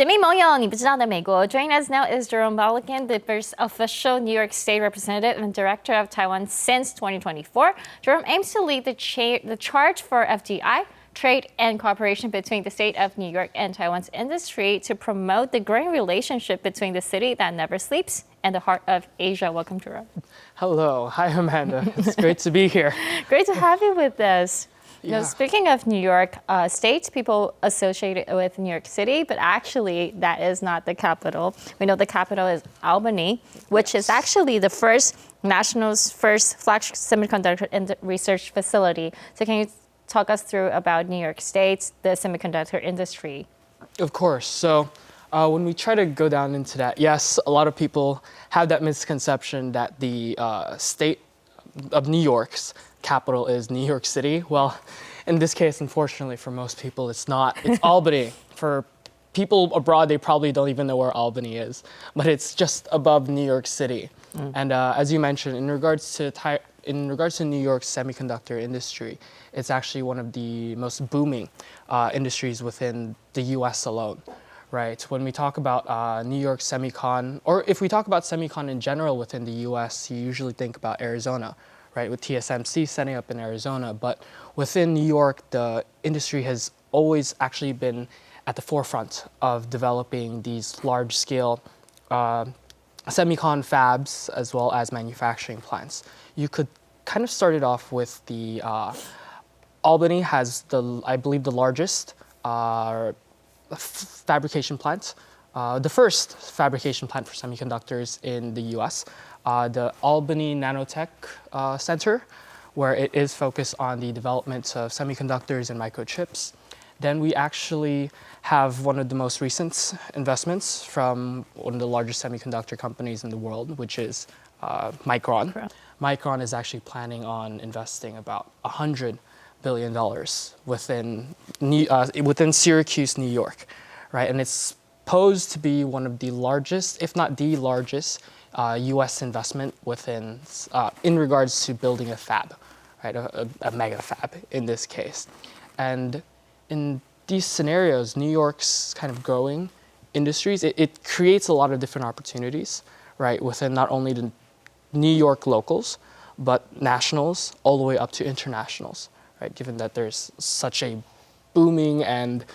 解密盟友，你不知道的美国。Joining us now is Jerome Balakan, the first official New York State representative and director of Taiwan since 2024. Jerome aims to lead the charge for FDI, trade and cooperation between the state of New York and Taiwan's industry to promote the growing relationship between the city that never sleeps and the heart of Asia. Welcome, Jerome. Hello. Hi, Amanda. It's great to be here. Great to have you with us. Yeah. Now, speaking of New York State, people associate it with New York City, but actually that is not the capital. We know the capital is Albany, which is actually the nation's first flagship semiconductor research facility. So can you talk us through about New York State, the semiconductor industry? Of course. So when we try to go down into that, yes, a lot of people have that misconception that the state of New York's capital is New York City. Well, in this case, unfortunately, for most people, it's not. It's Albany. For people abroad, they probably don't even know where Albany is, but it's just above New York City. And as you mentioned, in regards to New York's semiconductor industry, it's actually one of the most booming industries within the U.S. alone. Right. When we talk about New York semicon, or if we talk about semicon in general within the U.S., you usually think about Arizona, right, with TSMC setting up in Arizona. But within New York, the industry has always actually been at the forefront of developing these large-scale semicon fabs as well as manufacturing plants. You could kind of start it off with the Albany has I believe the largest fabrication plant, the first fabrication plant for semiconductors in the U.S., the Albany Nanotech Center, where it is focused on the development of semiconductors and microchips. Then we actually have one of the most recent investments from one of the largest semiconductor companies in the world, which is Micron. Micron is actually planning on investing about $100 billion within Syracuse, New York, right? And it's posed to be one of the largest, if not the largest, U.S. investment in regards to building a fab, right? A mega fab in this case. And in these scenarios, New York's kind of growing industries, it creates a lot of different opportunities, right? Within not only the New York locals, but nationals all the way up to internationals. Right, given that there's such a booming and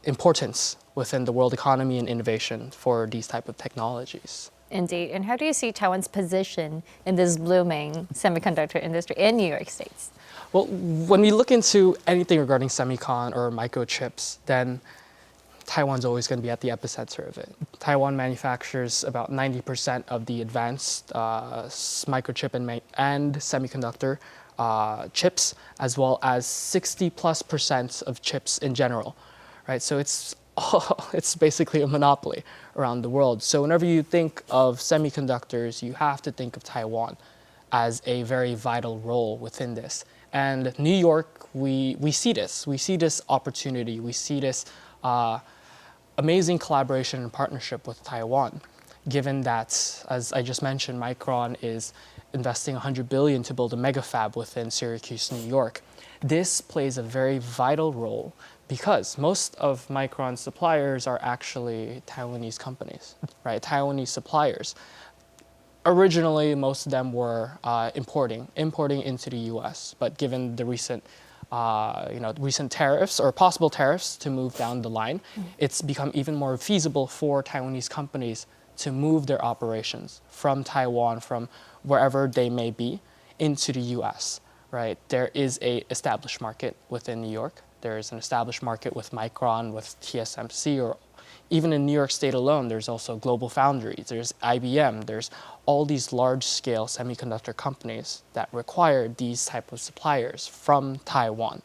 importance within the world economy and innovation for these type of technologies. Indeed. And how do you see Taiwan's position in this blooming semiconductor industry in New York State? Well, when we look into anything regarding semicon or microchips, then Taiwan's always going to be at the epicenter of it. Taiwan manufactures about 90% of the advanced microchip and semiconductor chips, as well as 60+% of chips in general, right? So it's basically a monopoly around the world. So whenever you think of semiconductors, you have to think of Taiwan as a very vital role within this. And New York, we see this. We see this opportunity. We see this amazing collaboration and partnership with Taiwan, given that, as I just mentioned, Micron is investing $100 billion to build a mega fab within Syracuse, New York. This plays a very vital role because most of Micron's suppliers are actually Taiwanese companies, right? Taiwanese suppliers. Originally, most of them were importing into the U.S., but given the recent tariffs or possible tariffs to move down the line, it's become even more feasible for Taiwanese companies to move their operations from Taiwan, from wherever they may be, into the U.S., right? There is a established market within New York. There is an established market with Micron, with TSMC, or even in New York State alone, there's also Global Foundries, there's IBM, there's all these large-scale semiconductor companies that require these type of suppliers from Taiwan.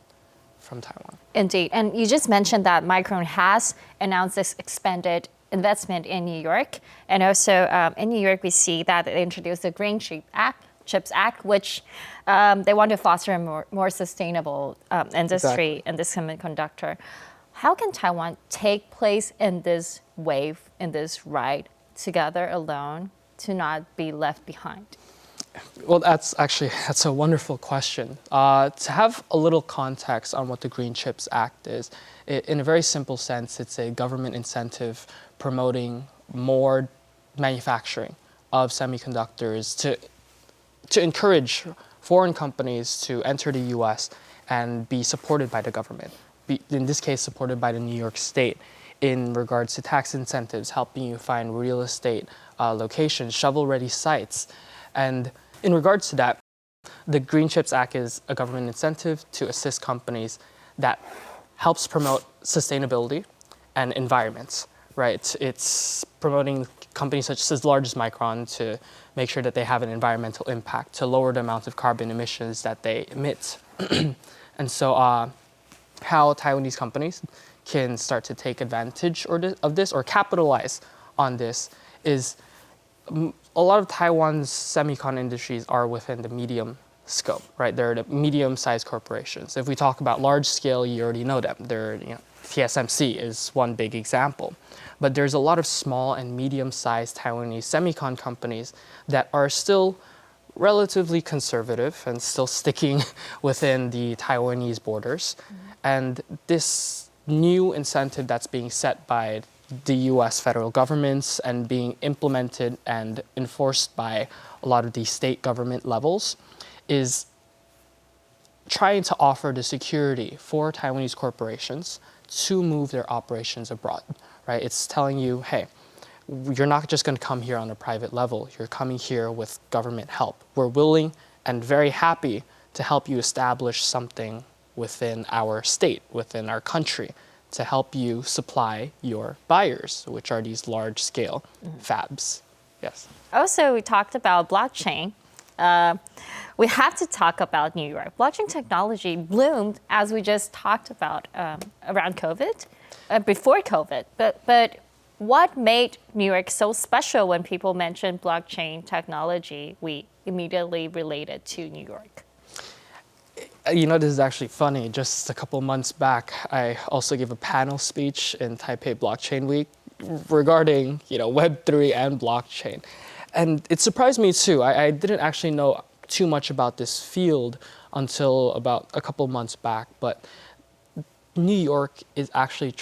Indeed. And you just mentioned that Micron has announced this expanded investment in New York. And also in New York, we see that they introduced the Green Chips Act, which they want to foster a more sustainable industry in the semiconductor. How can Taiwan take place in this wave, in this ride, together alone, to not be left behind? Well, that's a wonderful question. To have a little context on what the Green Chips Act is, in a very simple sense, it's a government incentive promoting more manufacturing of semiconductors to encourage foreign companies to enter the U.S. and be supported by the government. In this case, supported by the New York State in regards to tax incentives, helping you find real estate locations, shovel-ready sites. And in regards to that, the Green Chips Act is a government incentive to assist companies that helps promote sustainability and environments, right? It's promoting companies such as large as Micron to make sure that they have an environmental impact, to lower the amount of carbon emissions that they emit. And so how Taiwanese companies can start to take advantage of this or capitalize on this is a lot of Taiwan's semicon industries are within the medium scope, right? They're the medium-sized corporations. If we talk about large scale, you already know them. TSMC is one big example. But there's a lot of small and medium-sized Taiwanese semicon companies that are still relatively conservative and still sticking within the Taiwanese borders. And this new incentive that's being set by the US federal governments and being implemented and enforced by a lot of the state government levels is trying to offer the security for Taiwanese corporations to move their operations abroad, right? It's telling you, hey, you're not just going to come here on a private level. You're coming here with government help. We're willing and very happy to help you establish something within our state, within our country, to help you supply your buyers, which are these large-scale fabs. Yes. Also, we talked about blockchain. We have to talk about New York. Blockchain technology bloomed, as we just talked about, around COVID, before COVID. But what made New York so special when people mentioned blockchain technology? We immediately related to New York. You know, this is actually funny. Just a couple months back, I also gave a panel speech in Taipei Blockchain Week regarding, Web3 and blockchain. And it surprised me too. I didn't actually know too much about this field until about a couple months back. But New York is actually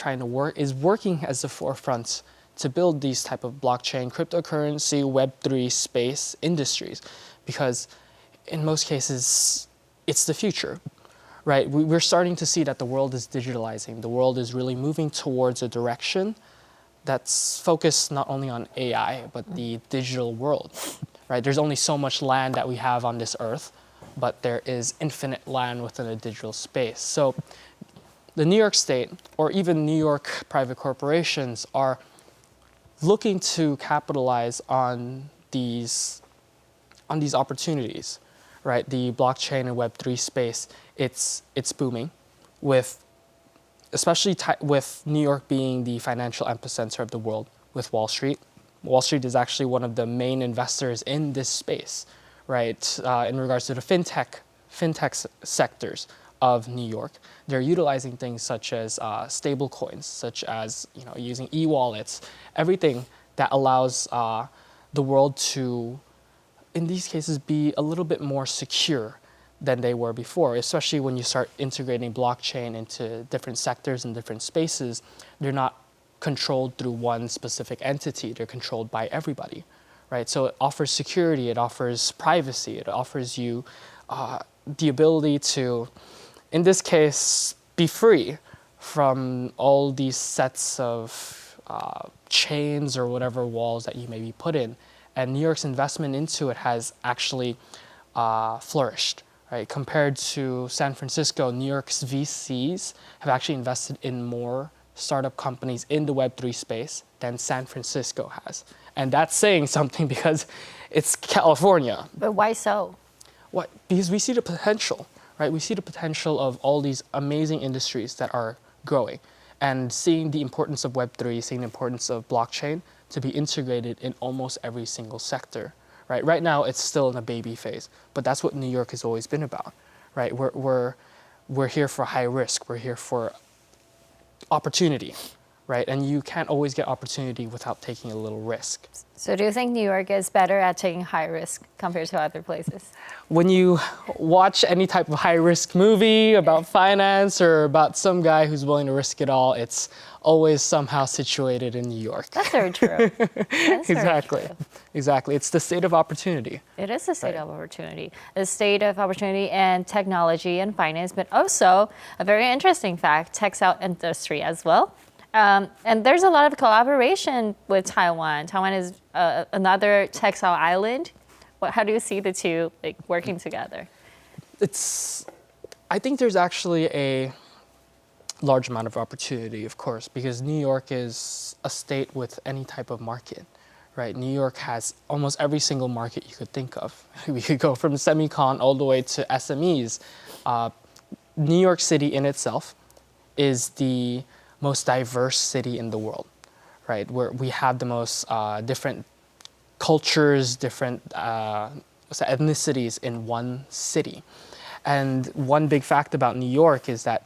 working as the forefront to build these type of blockchain, cryptocurrency, Web3 space industries, because in most cases, it's the future, right? We're starting to see that the world is digitalizing. The world is really moving towards a direction that's focused not only on AI, but the digital world, right? There's only so much land that we have on this earth, but there is infinite land within a digital space. So the New York State, or even New York private corporations, are looking to capitalize on these opportunities. Right, the blockchain and Web3 space, it's booming, especially with New York being the financial epicenter of the world with Wall Street. Wall Street is actually one of the main investors in this space, right? In regards to the fintech sectors of New York, they're utilizing things such as stable coins, such as using e-wallets, everything that allows the world to, in these cases, be a little bit more secure than they were before, especially when you start integrating blockchain into different sectors and different spaces. They're not controlled through one specific entity. They're controlled by everybody, right? So it offers security, it offers privacy, it offers you the ability to, in this case, be free from all these sets of chains or whatever walls that you may be put in. And New York's investment into it has actually flourished, right? Compared to San Francisco, New York's VCs have actually invested in more startup companies in the Web3 space than San Francisco has. And that's saying something because it's California. But why so? Because we see the potential, right? We see the potential of all these amazing industries that are growing, and seeing the importance of Web3, seeing the importance of blockchain to be integrated in almost every single sector, right? Right now, it's still in a baby phase, but that's what New York has always been about, right? We're here for high risk. We're here for opportunity, right? And you can't always get opportunity without taking a little risk. So do you think New York is better at taking high risk compared to other places? When you watch any type of high-risk movie about finance or about some guy who's willing to risk it all, it's always somehow situated in New York. That's very true. That's Exactly. Very true. Exactly. It's the state of opportunity. It is a state of opportunity. A state of opportunity in technology and finance, but also a very interesting fact, textile industry as well. And there's a lot of collaboration with Taiwan. Taiwan is another textile island. How do you see the two working together? I think there's actually a large amount of opportunity, of course, because New York is a state with any type of market, right? New York has almost every single market you could think of. We could go from semicon all the way to SMEs. New York City in itself is the most diverse city in the world, right? Where we have the most different cultures, different ethnicities in one city. And one big fact about New York is that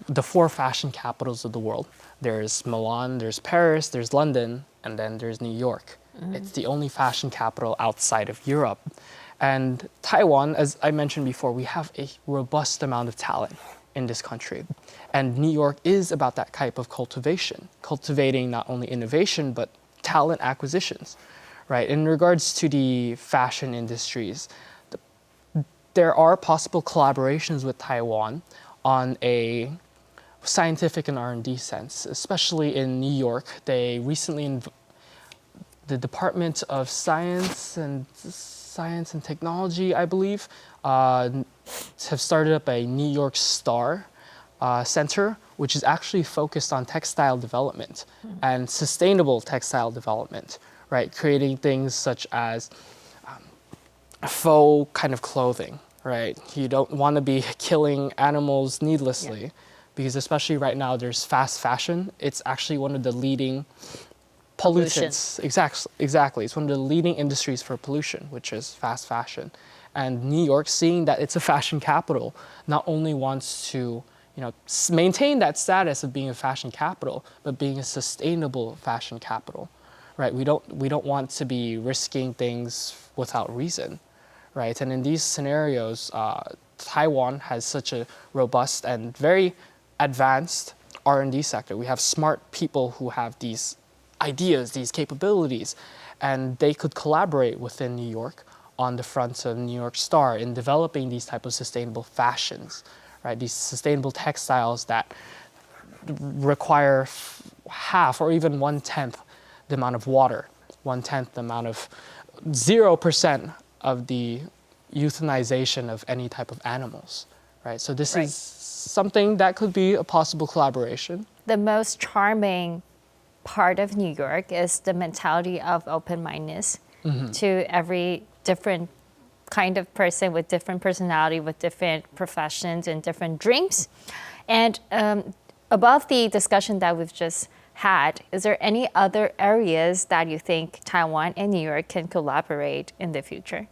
the 4 fashion capitals of the world, there's Milan, there's Paris, there's London, and then there's New York. It's the only fashion capital outside of Europe. And Taiwan, as I mentioned before, we have a robust amount of talent in this country. And New York is about that type of cultivation, cultivating not only innovation, but talent acquisitions, right? In regards to the fashion industries, there are possible collaborations with Taiwan on a scientific and R&D sense, especially in New York. They recently, the Department of Science and Technology, I believe, have started up a New York Star Center, which is actually focused on textile development and sustainable textile development, right? Creating things such as faux kind of clothing, right? You don't want to be killing animals needlessly, because especially right now there's fast fashion. It's actually one of the leading pollutants. Exactly. It's one of the leading industries for pollution, which is fast fashion. And New York, seeing that it's a fashion capital, not only wants to maintain that status of being a fashion capital, but being a sustainable fashion capital, right? We don't want to be risking things without reason, right? And in these scenarios, Taiwan has such a robust and very advanced R&D sector. We have smart people who have these ideas, these capabilities, and they could collaborate within New York on the front of New York Star in developing these type of sustainable fashions, right? These sustainable textiles that require half or even 1/10 the amount of water, 1/10 the amount of 0% of the euthanization of any type of animals, right? So this is something that could be a possible collaboration. The most charming part of New York is the mentality of open-mindedness to every different kind of person with different personality, with different professions and different dreams. And above the discussion that we've just had, is there any other areas that you think Taiwan and New York can collaborate in the future?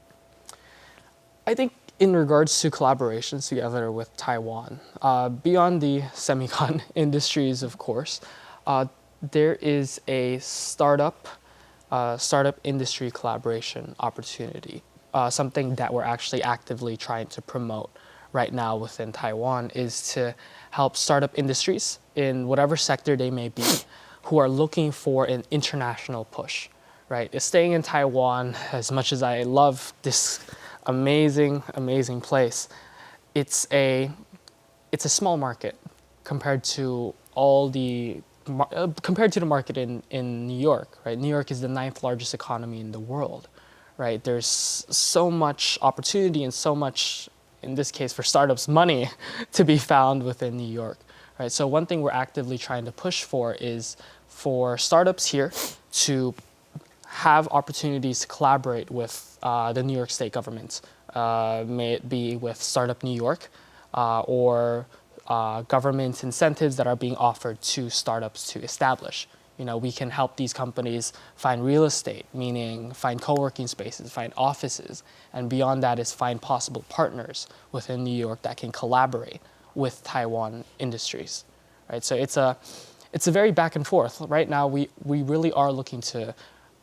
I think in regards to collaborations together with Taiwan, beyond the semicon industries, of course, there is a startup industry collaboration opportunity. Something that we're actually actively trying to promote right now within Taiwan is to help startup industries in whatever sector they may be who are looking for an international push, right? Staying in Taiwan, as much as I love this amazing place, it's a small market compared to the market in New York, right? New York is the 9th largest economy in the world, right? There's so much opportunity and so much, in this case for startups, money to be found within New York, right? So one thing we're actively trying to push for is for startups here to have opportunities to collaborate with the New York State government, may it be with Startup New York or government incentives that are being offered to startups to establish. We can help these companies find real estate, meaning find co-working spaces, find offices, and beyond that is find possible partners within New York that can collaborate with Taiwan industries, right? So it's a very back and forth. Right now, we really are looking to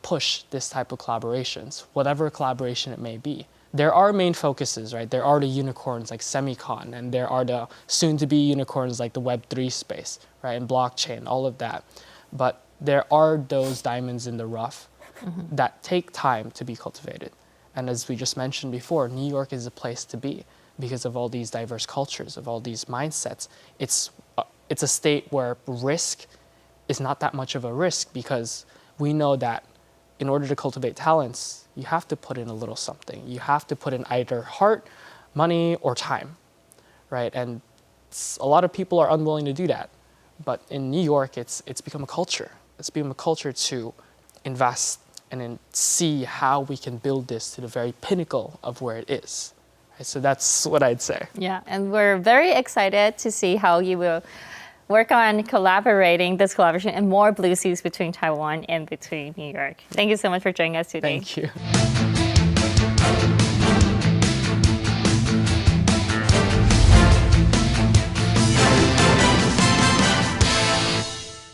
push this type of collaborations, whatever collaboration it may be. There are main focuses, right? There are the unicorns like semicon, and there are the soon-to-be unicorns like the Web3 space, right? And blockchain, all of that. But there are those diamonds in the rough that take time to be cultivated. And as we just mentioned before, New York is a place to be because of all these diverse cultures, of all these mindsets. It's a state where risk is not that much of a risk because we know that in order to cultivate talents, you have to put in a little something. You have to put in either heart, money, or time, right? And a lot of people are unwilling to do that. But in New York, it's become a culture. It's become a culture to invest and then see how we can build this to the very pinnacle of where it is. Right? So that's what I'd say. Yeah, and we're very excited to see how you will work on this collaboration and more blue seas between Taiwan and between New York. Thank you so much for joining us today. Thank you.